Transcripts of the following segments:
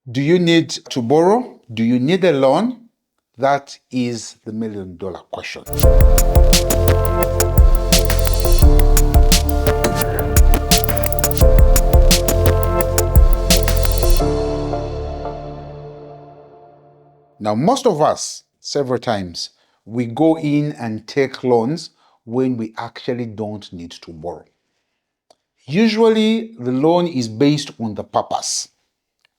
Do you need to borrow? Do you need a loan? That is the million-dollar question. Now, most of us, several times, we go in and take loans when we actually don't need to borrow. Usually, the loan is based on the purpose.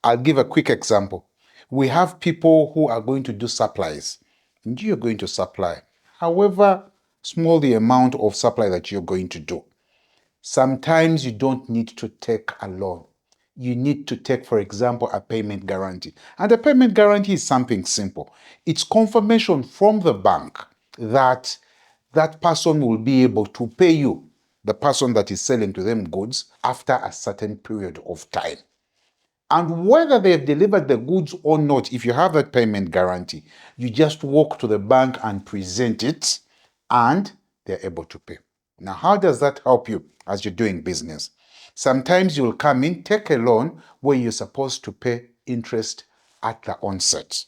I'll give a quick example. We have people who are going to do supplies, and you're going to supply, however small the amount of supply that you're going to do. Sometimes you don't need to take a loan. You need to take, for example, a payment guarantee. And a payment guarantee is something simple. It's confirmation from the bank that that person will be able to pay you, the person that is selling to them goods, after a certain period of time. And whether they've delivered the goods or not, if you have that payment guarantee, you just walk to the bank and present it, and they're able to pay. Now, how does that help you as you're doing business? Sometimes you'll come in, take a loan where you're supposed to pay interest at the onset.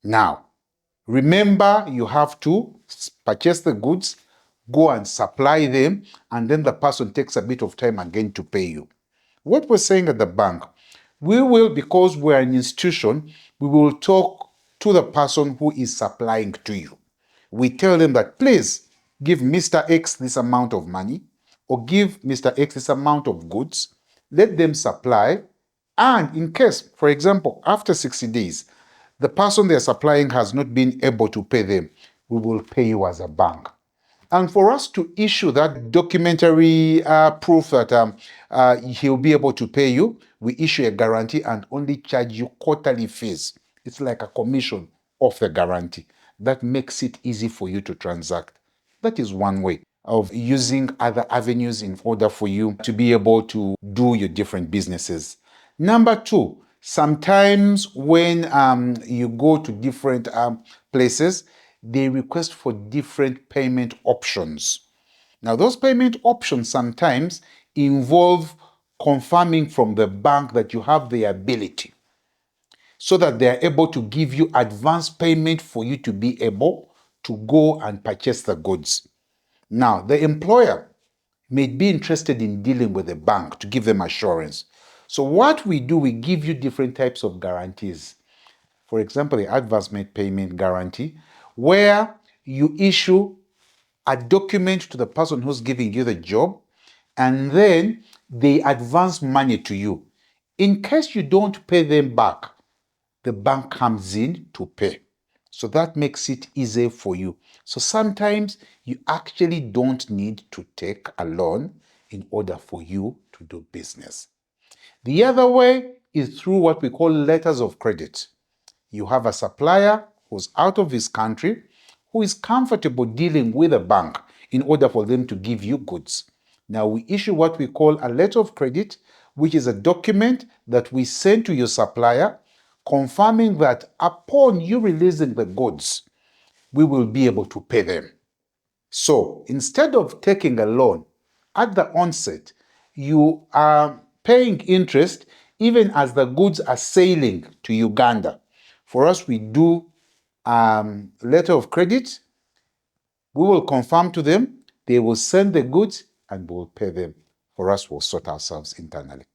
Now, remember, you have to purchase the goods, go and supply them, and then the person takes a bit of time again to pay you. What we're saying at the bank, we will, because we're an institution, we will talk to the person who is supplying to you. We tell them that, please give Mr. X this amount of money, or give Mr. X this amount of goods, let them supply, and in case, for example, after 60 days, the person they're supplying has not been able to pay them, we will pay you as a bank. And for us to issue that documentary proof that he'll be able to pay you, we issue a guarantee and only charge you quarterly fees. It's like a commission of the guarantee. That makes it easy for you to transact. That is one way of using other avenues in order for you to be able to do your different businesses. Number two, sometimes when you go to different places, they request for different payment options. Now, those payment options sometimes involve confirming from the bank that you have the ability, so that they are able to give you advance payment for you to be able to go and purchase the goods. Now, the employer may be interested in dealing with the bank to give them assurance. So what we do, we give you different types of guarantees. For example, the advance payment guarantee, where you issue a document to the person who's giving you the job, and then they advance money to you. In case you don't pay them back, the bank comes in to pay. So that makes it easier for you. So sometimes you actually don't need to take a loan in order for you to do business. The other way is through what we call letters of credit. You have a supplier who's out of his country, who is comfortable dealing with a bank in order for them to give you goods. Now, we issue what we call a letter of credit, which is a document that we send to your supplier confirming that upon you releasing the goods, we will be able to pay them. So instead of taking a loan at the onset, you are paying interest even as the goods are sailing to Uganda. For us, we do letter of credit. We will confirm to them, they will send the goods, and we'll pay them. For us, we'll sort ourselves internally.